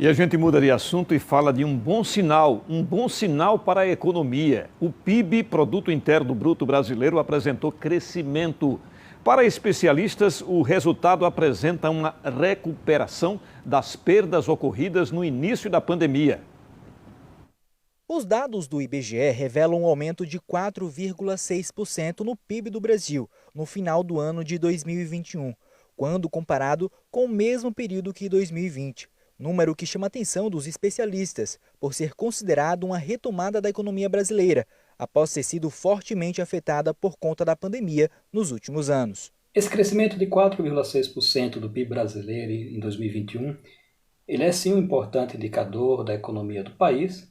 E a gente muda de assunto e fala de um bom sinal para a economia. O PIB, Produto Interno Bruto Brasileiro, apresentou crescimento. Para especialistas, o resultado apresenta uma recuperação das perdas ocorridas no início da pandemia. Os dados do IBGE revelam um aumento de 4,6% no PIB do Brasil no final do ano de 2021, quando comparado com o mesmo período que 2020. Número que chama a atenção dos especialistas, por ser considerado uma retomada da economia brasileira, após ter sido fortemente afetada por conta da pandemia nos últimos anos. Esse crescimento de 4,6% do PIB brasileiro em 2021, ele é sim um importante indicador da economia do país,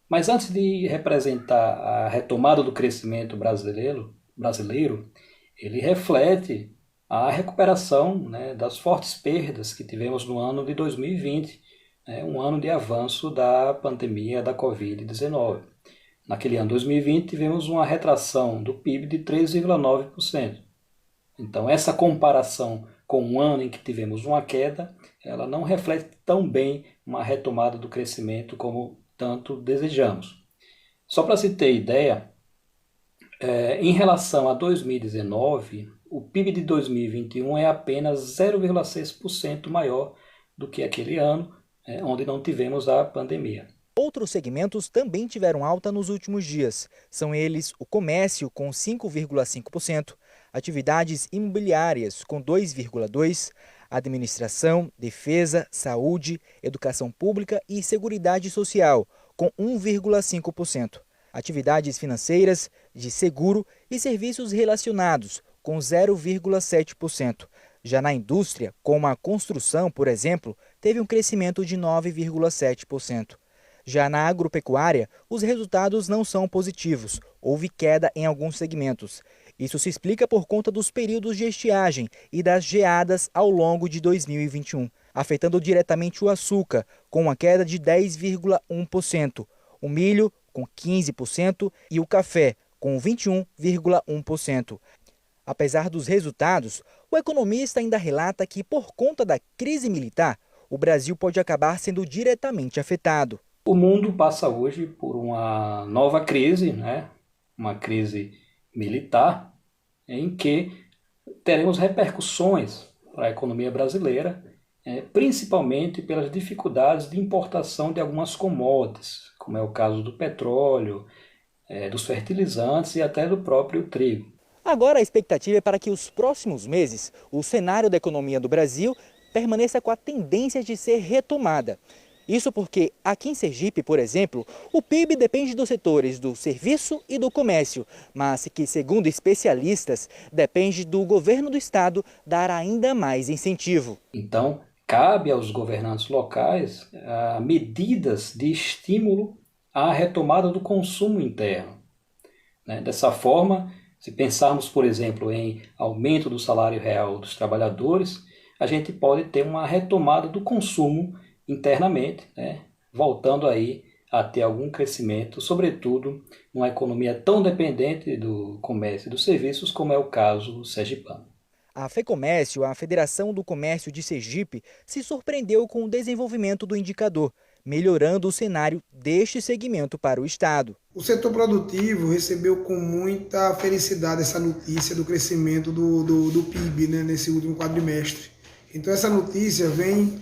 mas antes de representar a retomada do crescimento brasileiro, ele reflete a recuperação, das fortes perdas que tivemos no ano de 2020, um ano de avanço da pandemia da Covid-19. Naquele ano 2020 tivemos uma retração do PIB de 3,9%. Então essa comparação com um ano em que tivemos uma queda, ela não reflete tão bem uma retomada do crescimento como tanto desejamos. Só para se ter ideia, em relação a 2019, o PIB de 2021 é apenas 0,6% maior do que aquele ano, onde não tivemos a pandemia. Outros segmentos também tiveram alta nos últimos dias. São eles o comércio, com 5,5%, atividades imobiliárias, com 2,2%, administração, defesa, saúde, educação pública e seguridade social, com 1,5%. Atividades financeiras, de seguro e serviços relacionados, com 0,7%. Já na indústria, como a construção, por exemplo, teve um crescimento de 9,7%. Já na agropecuária, os resultados não são positivos. Houve queda em alguns segmentos. Isso se explica por conta dos períodos de estiagem e das geadas ao longo de 2021, afetando diretamente o açúcar, com uma queda de 10,1%, o milho, com 15%, e o café, com 21,1%. Apesar dos resultados, o economista ainda relata que, por conta da crise militar, o Brasil pode acabar sendo diretamente afetado. O mundo passa hoje por uma nova crise, uma crise militar, em que teremos repercussões para a economia brasileira, principalmente pelas dificuldades de importação de algumas commodities, como é o caso do petróleo, dos fertilizantes e até do próprio trigo. Agora a expectativa é para que os próximos meses o cenário da economia do Brasil permaneça com a tendência de ser retomada. Isso porque aqui em Sergipe, por exemplo, o PIB depende dos setores do serviço e do comércio, mas que, segundo especialistas, depende do governo do estado dar ainda mais incentivo. Então, cabe aos governantes locais medidas de estímulo à retomada do consumo interno. Dessa forma, se pensarmos, por exemplo, em aumento do salário real dos trabalhadores, a gente pode ter uma retomada do consumo internamente, voltando aí a ter algum crescimento, sobretudo numa economia tão dependente do comércio e dos serviços como é o caso sergipano. A FEComércio, a Federação do Comércio de Sergipe, se surpreendeu com o desenvolvimento do indicador, melhorando o cenário deste segmento para o estado. O setor produtivo recebeu com muita felicidade essa notícia do crescimento do PIB nesse último quadrimestre. Então essa notícia vem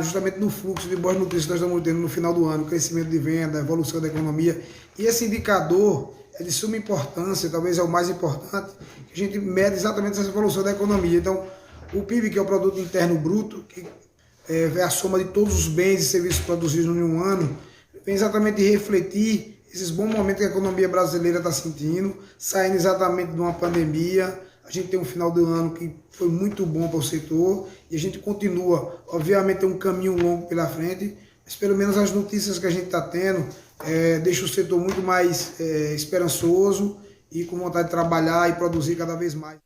justamente no fluxo de boas notícias que nós estamos tendo no final do ano, crescimento de venda, evolução da economia. E esse indicador é de suma importância, talvez é o mais importante, que a gente mede exatamente essa evolução da economia. Então, o PIB, que é o Produto Interno Bruto, que é a soma de todos os bens e serviços produzidos em um ano, vem exatamente refletir esses bons momentos que a economia brasileira está sentindo, saindo exatamente de uma pandemia. A gente tem um final do ano que foi muito bom para o setor e a gente continua, obviamente tem um caminho longo pela frente, mas pelo menos as notícias que a gente está tendo deixam o setor muito mais esperançoso e com vontade de trabalhar e produzir cada vez mais.